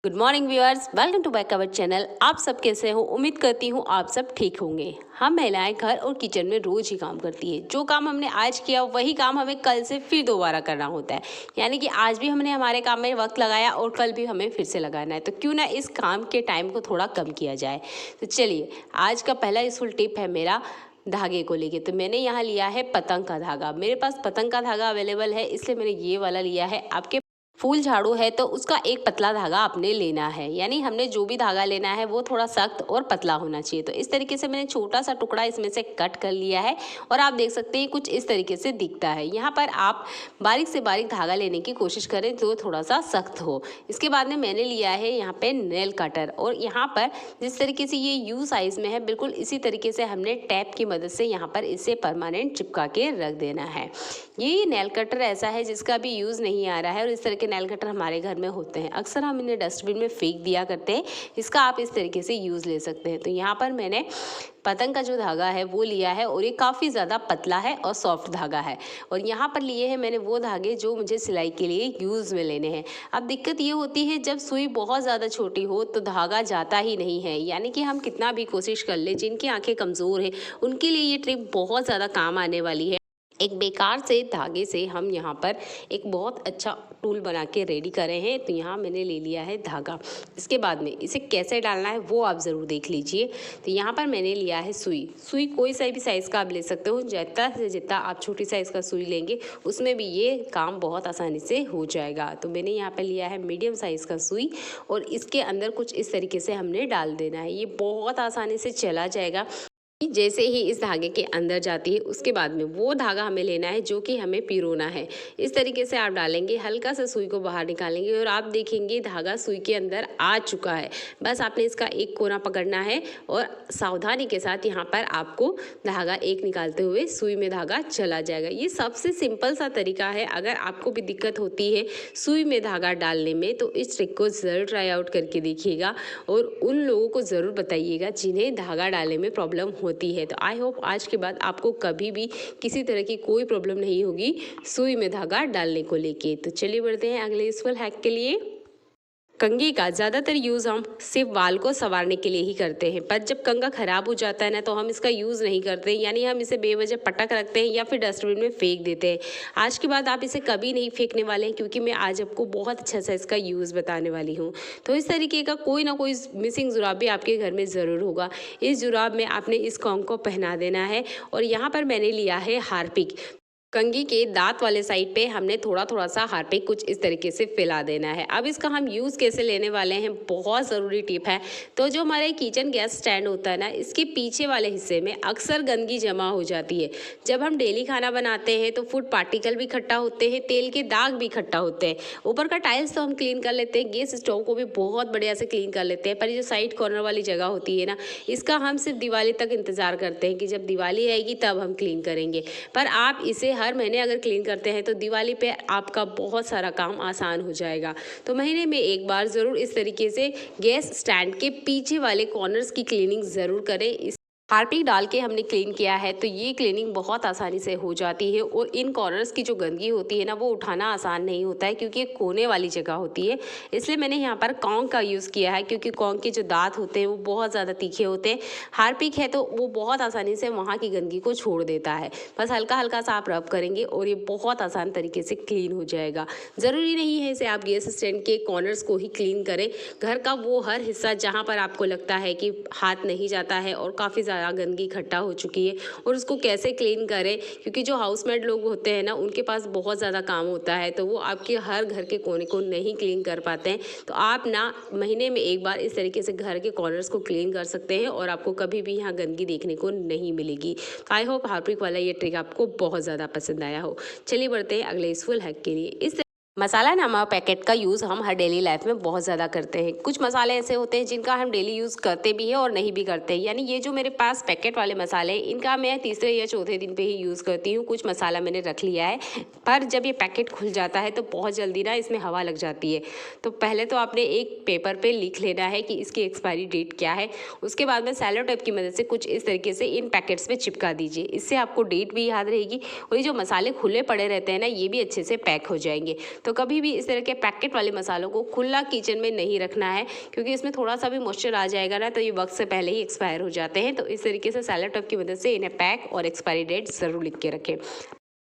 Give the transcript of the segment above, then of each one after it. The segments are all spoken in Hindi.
Good morning viewers, welcome to back our channel. आप सब कैसे हो? उम्मीद करती हूँ आप सब ठीक होंगे। हम महिलाएं घर और किचन में रोज ही काम करती है। जो काम हमने आज किया वही काम हमें कल से फिर दोबारा करना होता है। यानी कि आज भी हमने हमारे काम में वक्त लगाया और कल भी हमें फिर से लगाना है। तो क्यों ना इस काम के टाइम को थोड़ा कम किया जाए। तो चलिए, आज का पहला यूजफुल टिप है मेरा धागे को लेके। तो मैंने यहाँ लिया है पतंग का धागा। मेरे पास पतंग का धागा अवेलेबल है, इसलिए मैंने ये वाला लिया है। आपके फूल झाड़ू है तो उसका एक पतला धागा आपने लेना है। यानी हमने जो भी धागा लेना है वो थोड़ा सख्त और पतला होना चाहिए। तो इस तरीके से मैंने छोटा सा टुकड़ा इसमें से कट कर लिया है और आप देख सकते हैं कुछ इस तरीके से दिखता है। यहाँ पर आप बारीक से बारीक धागा लेने की कोशिश करें जो थोड़ा सा सख्त हो। इसके बाद में मैंने लिया है यहाँ पे नेल कटर, और यहाँ पर जिस तरीके से ये यू साइज में है बिल्कुल इसी तरीके से हमने टैप की मदद से यहाँ पर इसे परमानेंट चिपका के रख देना है। ये नेल कटर ऐसा है जिसका भी यूज़ नहीं आ रहा है, और इस तरह के नेल कटर हमारे घर में होते हैं। अक्सर हम इन्हें डस्टबिन में फेंक दिया करते हैं। इसका आप इस तरीके से यूज़ ले सकते हैं। तो यहाँ पर मैंने पतंग का जो धागा है वो लिया है, और ये काफ़ी ज़्यादा पतला है और सॉफ्ट धागा है। और यहाँ पर लिए हैं मैंने वो धागे जो मुझे सिलाई के लिए यूज़ में लेने हैं। अब दिक्कत ये होती है जब सुई बहुत ज़्यादा छोटी हो तो धागा जाता ही नहीं है। यानी कि हम कितना भी कोशिश कर ले, जिनकी आंखें कमज़ोर हैं उनके लिए ये ट्रिक बहुत ज़्यादा काम आने वाली है। एक बेकार से धागे से हम यहाँ पर एक बहुत अच्छा टूल बना के रेडी कर रहे हैं। तो यहाँ मैंने ले लिया है धागा। इसके बाद में इसे कैसे डालना है वो आप ज़रूर देख लीजिए। तो यहाँ पर मैंने लिया है सुई कोई सा भी साइज़ का आप ले सकते हो। जितना से जितना आप छोटी साइज़ का सुई लेंगे उसमें भी ये काम बहुत आसानी से हो जाएगा। तो मैंने यहाँ पर लिया है मीडियम साइज़ का सुई, और इसके अंदर कुछ इस तरीके से हमने डाल देना है। ये बहुत आसानी से चला जाएगा। जैसे ही इस धागे के अंदर जाती है उसके बाद में वो धागा हमें लेना है जो कि हमें पिरोना है। इस तरीके से आप डालेंगे, हल्का सा सुई को बाहर निकालेंगे और आप देखेंगे धागा सुई के अंदर आ चुका है। बस आपने इसका एक कोना पकड़ना है और सावधानी के साथ यहाँ पर आपको धागा एक निकालते हुए सुई में धागा चला जाएगा। ये सबसे सिंपल सा तरीका है। अगर आपको भी दिक्कत होती है सुई में धागा डालने में तो इस ट्रिक को ज़रूर ट्राई आउट करके देखिएगा, और उन लोगों को ज़रूर बताइएगा जिन्हें धागा डालने में प्रॉब्लम होती है। तो आई होप आज के बाद आपको कभी भी किसी तरह की कोई प्रॉब्लम नहीं होगी सुई में धागा डालने को लेके। तो चलिए बढ़ते हैं अगले यूजफुल हैक के लिए। कंघी का ज़्यादातर यूज़ हम सिर्फ बाल को संवारने के लिए ही करते हैं, पर जब कंघा ख़राब हो जाता है ना तो हम इसका यूज़ नहीं करते। यानी हम इसे बेवजह पटक रखते हैं या फिर डस्टबिन में फेंक देते हैं। आज के बाद आप इसे कभी नहीं फेंकने वाले हैं, क्योंकि मैं आज आपको बहुत अच्छा सा इसका यूज़ बताने वाली हूँ। तो इस तरीके का कोई ना कोई मिसिंग जुराब भी आपके घर में ज़रूर होगा। इस जुराब में आपने इस कॉन्ग को पहना देना है, और यहाँ पर मैंने लिया है हार्पिक। कंघी के दांत वाले साइड पे हमने थोड़ा थोड़ा सा हार्पिक कुछ इस तरीके से फैला देना है। अब इसका हम यूज़ कैसे लेने वाले हैं, बहुत ज़रूरी टिप है। तो जो हमारा किचन गैस स्टैंड होता है ना, इसके पीछे वाले हिस्से में अक्सर गंदगी जमा हो जाती है। जब हम डेली खाना बनाते हैं तो फूड पार्टिकल भी इकट्ठा होते हैं, तेल के दाग भी इकट्ठा होते हैं। ऊपर का टाइल्स तो हम क्लीन कर लेते हैं, गैस स्टोव को भी बहुत बढ़िया से क्लीन कर लेते हैं, पर ये जो साइड कॉर्नर वाली जगह होती है ना, इसका हम सिर्फ दिवाली तक इंतज़ार करते हैं कि जब दिवाली आएगी तब हम क्लीन करेंगे। पर आप इसे हर महीने अगर क्लीन करते हैं तो दिवाली पे आपका बहुत सारा काम आसान हो जाएगा। तो महीने में एक बार ज़रूर इस तरीके से गैस स्टैंड के पीछे वाले कॉर्नर्स की क्लीनिंग ज़रूर करें। हार्पिक डाल के हमने क्लीन किया है तो ये क्लीनिंग बहुत आसानी से हो जाती है, और इन कॉर्नर्स की जो गंदगी होती है ना वो उठाना आसान नहीं होता है, क्योंकि ये कोने वाली जगह होती है। इसलिए मैंने यहाँ पर कॉन्ग का यूज़ किया है, क्योंकि कॉन्ग के जो दांत होते हैं वो बहुत ज़्यादा तीखे होते हैं। हार्पिक है तो वो बहुत आसानी से वहाँ की गंदगी को छोड़ देता है। बस हल्का हल्का सा आप रब करेंगे और ये बहुत आसान तरीके से क्लीन हो जाएगा। ज़रूरी नहीं है इसे आप गैस स्टैंड के कॉर्नर्स को ही क्लीन करें। घर का वो हर हिस्सा जहाँ पर आपको लगता है कि हाथ नहीं जाता है और काफ़ी गंदगी इकट्ठा हो चुकी है, और उसको कैसे क्लीन करें, क्योंकि जो हाउसमेट लोग होते हैं ना उनके पास बहुत ज़्यादा काम होता है, तो वो आपके हर घर के कोने को नहीं क्लीन कर पाते हैं। तो आप ना महीने में एक बार इस तरीके से घर के कॉर्नर्स को क्लीन कर सकते हैं, और आपको कभी भी यहाँ गंदगी देखने को नहीं मिलेगी। तो आई होप हार्पिक वाला ये ट्रिक आपको बहुत ज़्यादा पसंद आया हो। चलिए बढ़ते हैं अगले यूजफुल हैक के लिए। इस मसाला नमक पैकेट का यूज़ हम हर डेली लाइफ में बहुत ज़्यादा करते हैं। कुछ मसाले ऐसे होते हैं जिनका हम डेली यूज़ करते भी हैं और नहीं भी करते हैं। यानी ये जो मेरे पास पैकेट वाले मसाले हैं इनका मैं तीसरे या चौथे दिन पे ही यूज़ करती हूँ। कुछ मसाला मैंने रख लिया है, पर जब ये पैकेट खुल जाता है तो बहुत जल्दी ना इसमें हवा लग जाती है। तो पहले तो आपने एक पेपर पर लिख लेना है कि इसकी एक्सपायरी डेट क्या है। उसके बाद में सैलो टेप की मदद से कुछ इस तरीके से इन पैकेट्स में चिपका दीजिए। इससे आपको डेट भी याद रहेगी, और ये जो मसाले खुले पड़े रहते हैं ना ये भी अच्छे से पैक हो जाएंगे। तो कभी भी इस तरह के पैकेट वाले मसालों को खुला किचन में नहीं रखना है, क्योंकि इसमें थोड़ा सा भी मॉइस्चर आ जाएगा ना तो ये वक्त से पहले ही एक्सपायर हो जाते हैं। तो इस तरीके से सेलो टेप की मदद से इन्हें पैक और एक्सपायरी डेट ज़रूर लिख के रखें।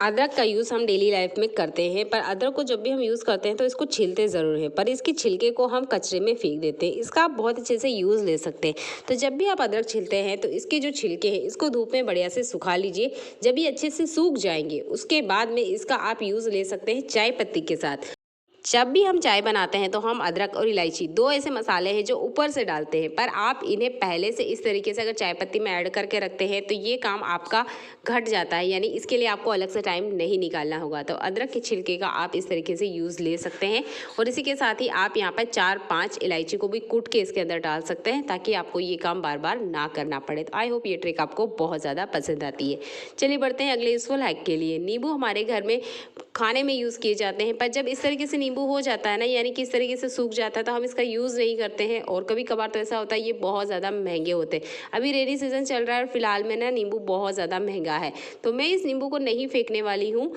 अदरक का यूज़ हम डेली लाइफ में करते हैं, पर अदरक को जब भी हम यूज़ करते हैं तो इसको छीलते ज़रूर हैं, पर इसके छिलके को हम कचरे में फेंक देते हैं। इसका आप बहुत अच्छे से यूज़ ले सकते हैं। तो जब भी आप अदरक छीलते हैं तो इसके जो छिलके हैं इसको धूप में बढ़िया से सुखा लीजिए। जब ये अच्छे से सूख जाएंगे उसके बाद में इसका आप यूज़ ले सकते हैं चाय पत्ती के साथ। जब भी हम चाय बनाते हैं तो हम अदरक और इलायची दो ऐसे मसाले हैं जो ऊपर से डालते हैं, पर आप इन्हें पहले से इस तरीके से अगर चाय पत्ती में ऐड करके रखते हैं तो ये काम आपका घट जाता है, यानी इसके लिए आपको अलग से टाइम नहीं निकालना होगा। तो अदरक के छिलके का आप इस तरीके से यूज़ ले सकते हैं और इसी के साथ ही आप यहाँ पर 4-5 इलायची को भी कूट के इसके अंदर डाल सकते हैं ताकि आपको ये काम बार बार ना करना पड़े। तो आई होप ये ट्रिक आपको बहुत ज़्यादा पसंद आती है। चलिए बढ़ते हैं अगले यूज़फुल हैक के लिए। नींबू हमारे घर में खाने में यूज़ किए जाते हैं, पर जब इस तरीके से नींबू हो जाता है ना, यानी कि इस तरीके से सूख जाता है, तो हम इसका यूज़ नहीं करते हैं और कभी कभार तो ऐसा होता है ये बहुत ज़्यादा महंगे होते हैं। अभी रेनी सीजन चल रहा है और फिलहाल में ना नींबू बहुत ज़्यादा महंगा है, तो मैं इस नींबू को नहीं फेंकने वाली हूँ।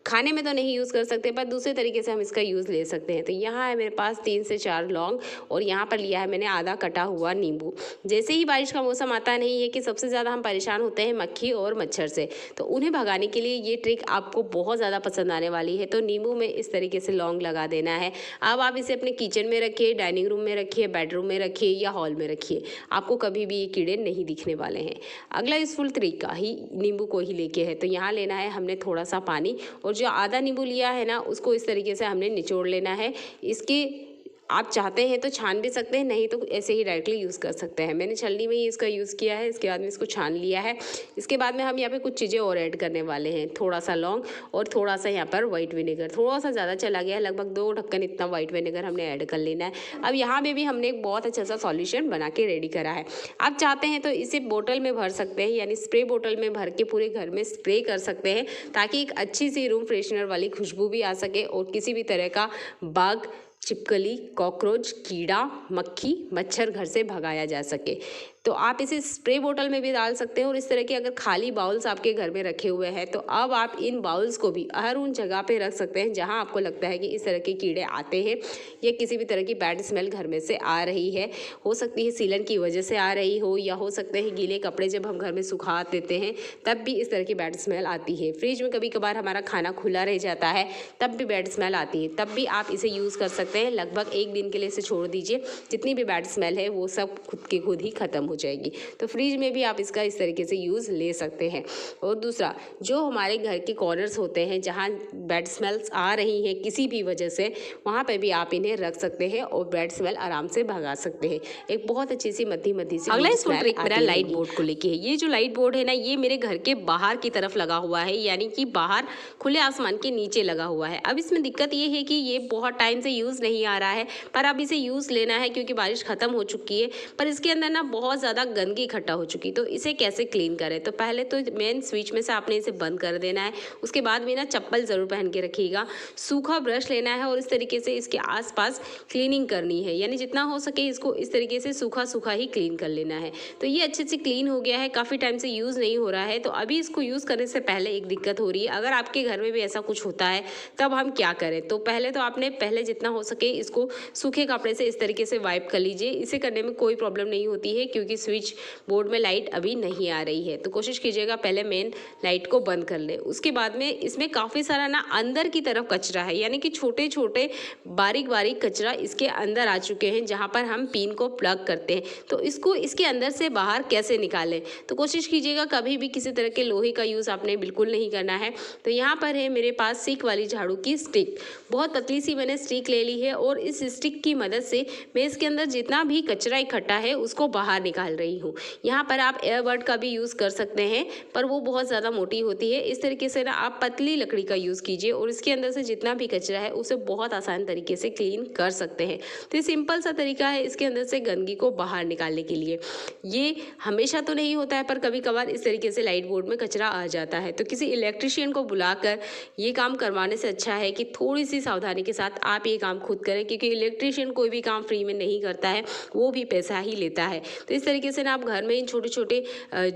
खाने में तो नहीं यूज़ कर सकते, पर दूसरे तरीके से हम इसका यूज़ ले सकते हैं। तो यहाँ है मेरे पास 3 से 4 लौंग और यहाँ पर लिया है मैंने आधा कटा हुआ नींबू। जैसे ही बारिश का मौसम आता नहीं है कि सबसे ज़्यादा हम परेशान होते हैं मक्खी और मच्छर से, तो उन्हें भगाने के लिए ये ट्रिक आपको बहुत ज़्यादा पसंद आने वाली है। तो नींबू में इस तरीके से लौंग लगा देना है। अब आप इसे अपने किचन में रखिए, डाइनिंग रूम में रखिए, बेडरूम में रखिए या हॉल में रखिए, आपको कभी भी ये कीड़े नहीं दिखने वाले हैं। अगला यूज़फुल तरीका ही नींबू को ही लेके है। तो यहाँ लेना है हमने थोड़ा सा पानी और जो आधा नींबू लिया है ना उसको इस तरीके से हमने निचोड़ लेना है। इसकी आप चाहते हैं तो छान भी सकते हैं, नहीं तो ऐसे ही डायरेक्टली यूज़ कर सकते हैं। मैंने छलनी में ही इसका यूज़ किया है, इसके बाद में इसको छान लिया है। इसके बाद में हम यहाँ पे कुछ चीज़ें और ऐड करने वाले हैं, थोड़ा सा लौंग और थोड़ा सा यहाँ पर वाइट विनेगर। थोड़ा सा ज़्यादा चला गया है, लगभग 2 ढक्कन इतना वाइट विनेगर हमने ऐड कर लेना है। अब यहाँ पे भी हमने एक बहुत अच्छा सा सॉल्यूशन बना के रेडी करा है। आप चाहते हैं तो इसे बोतल में भर सकते हैं, यानी स्प्रे बोतल में भर के पूरे घर में स्प्रे कर सकते हैं ताकि एक अच्छी सी रूम फ्रेशनर वाली खुशबू भी आ सके और किसी भी तरह का बग, छिपकली, कॉकरोच, कीड़ा, मक्खी, मच्छर घर से भगाया जा सके। तो आप इसे स्प्रे बोतल में भी डाल सकते हैं और इस तरह के अगर खाली बाउल्स आपके घर में रखे हुए हैं तो अब आप इन बाउल्स को भी हर उन जगह पे रख सकते हैं जहां आपको लगता है कि इस तरह के कीड़े आते हैं या किसी भी तरह की बैड स्मेल घर में से आ रही है। हो सकती है सीलन की वजह से आ रही हो या हो सकते हैं गीले कपड़े जब हम घर में सुखा देते हैं तब भी इस तरह की बैड स्मेल आती है। फ्रिज में कभी कभार हमारा खाना खुला रह जाता है तब भी बैड स्मेल आती है, तब भी आप इसे यूज़ कर सकते हैं। लगभग 1 दिन के लिए इसे छोड़ दीजिए, जितनी भी बैड स्मेल है वो सब खुद के खुद ही ख़त्म हो जाएगी। तो फ्रिज में भी आप इसका इस तरीके से यूज़ ले सकते हैं। और दूसरा, जो हमारे घर के कॉर्नर्स होते हैं जहाँ बैड स्मेल्स आ रही हैं किसी भी वजह से, वहाँ पे भी आप इन्हें रख सकते हैं और बैड स्मेल आराम से भगा सकते हैं। एक बहुत अच्छी सी मध्य सी अगला इस ट्रिक मेरा लाइट बोर्ड को लेके है। ये जो लाइट बोर्ड है ना, ये मेरे घर के बाहर की तरफ लगा हुआ है, यानी कि बाहर खुले आसमान के नीचे लगा हुआ है। अब इसमें दिक्कत ये है कि ये बहुत टाइम से यूज़ नहीं आ रहा है, पर अब इसे यूज़ लेना है क्योंकि बारिश ख़त्म हो चुकी है, पर इसके अंदर ना बहुत ज़्यादा गंदगी इकट्ठा हो चुकी। तो इसे कैसे क्लीन करें? तो पहले तो मेन स्विच में से आपने इसे बंद कर देना है। उसके बाद भी ना चप्पल ज़रूर पहन के रखिएगा। सूखा ब्रश लेना है और इस तरीके से इसके आसपास क्लीनिंग करनी है, यानी जितना हो सके इसको इस तरीके से सूखा सूखा ही क्लीन कर लेना है। तो ये अच्छे से क्लीन हो गया है, काफ़ी टाइम से यूज़ नहीं हो रहा है। तो अभी इसको यूज़ करने से पहले एक दिक्कत हो रही है। अगर आपके घर में भी ऐसा कुछ होता है तब हम क्या करें? तो पहले तो आपने जितना हो सके इसको सूखे कपड़े से इस तरीके से वाइप कर लीजिए। इसे करने में कोई प्रॉब्लम नहीं होती है क्योंकि स्विच बोर्ड में लाइट अभी नहीं आ रही है। तो कोशिश कीजिएगा पहले मेन लाइट को बंद कर ले। उसके बाद में इसमें काफ़ी सारा ना अंदर की तरफ कचरा है, यानी कि छोटे छोटे बारीक बारीक कचरा इसके अंदर आ चुके हैं जहाँ पर हम पिन को प्लग करते हैं। तो इसको इसके अंदर से बाहर कैसे निकालें? तो कोशिश कीजिएगा कभी भी किसी तरह के लोहे का यूज़ आपने बिल्कुल नहीं करना है। तो यहाँ पर है मेरे पास सिक वाली झाड़ू की स्टिक, बहुत पतली सी मैंने स्टिक ले ली है और इस स्टिक की मदद से मैं इसके अंदर जितना भी कचरा इकट्ठा है उसको बाहर निकाल रही हूँ। यहाँ पर आप एयरबड का भी यूज़ कर सकते हैं, पर वो बहुत ज़्यादा मोटी होती है। इस तरीके से ना आप पतली लकड़ी का यूज़ कीजिए और इसके अंदर से जितना भी कचरा है उसे बहुत आसान तरीके से क्लीन कर सकते हैं। तो ये सिंपल सा तरीका है इसके अंदर से गंदगी को बाहर निकालने के लिए। ये हमेशा तो नहीं होता है, पर कभी कभार इस तरीके से लाइट बोर्ड में कचरा आ जाता है। तो किसी इलेक्ट्रिशियन को बुलाकर ये काम करवाने से अच्छा है कि थोड़ी सी सावधानी के साथ आप ये काम खुद करें, क्योंकि इलेक्ट्रिशियन कोई भी काम फ्री में नहीं करता है, वो भी पैसा ही लेता है। तो इस तरीके से ना आप घर में इन छोटे छोटे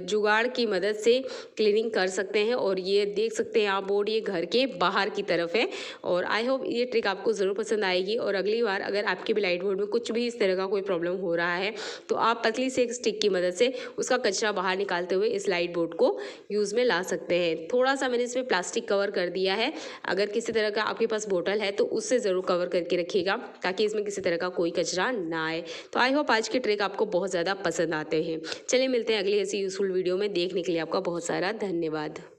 जुगाड़ की मदद से क्लीनिंग कर सकते हैं। और ये देख सकते हैं आप बोर्ड ये घर के बाहर की तरफ है। और आई होप ये ट्रिक आपको ज़रूर पसंद आएगी। और अगली बार अगर आपके भी लाइट बोर्ड में कुछ भी इस तरह का कोई प्रॉब्लम हो रहा है तो आप पतली से एक स्टिक की मदद से उसका कचरा बाहर निकालते हुए इस लाइट बोर्ड को यूज़ में ला सकते हैं। थोड़ा सा मैंने इसमें प्लास्टिक कवर कर दिया है। अगर किसी तरह का आपके पास बोतल है तो उससे ज़रूर कवर करके रखिएगा ताकि इसमें किसी तरह का कोई कचरा ना आए। तो आई होप आज के ट्रिक आपको बहुत ज़्यादा पसंद आते हैं। चलिए मिलते हैं अगली ऐसी यूज़फुल वीडियो में। देखने के लिए आपका बहुत सारा धन्यवाद।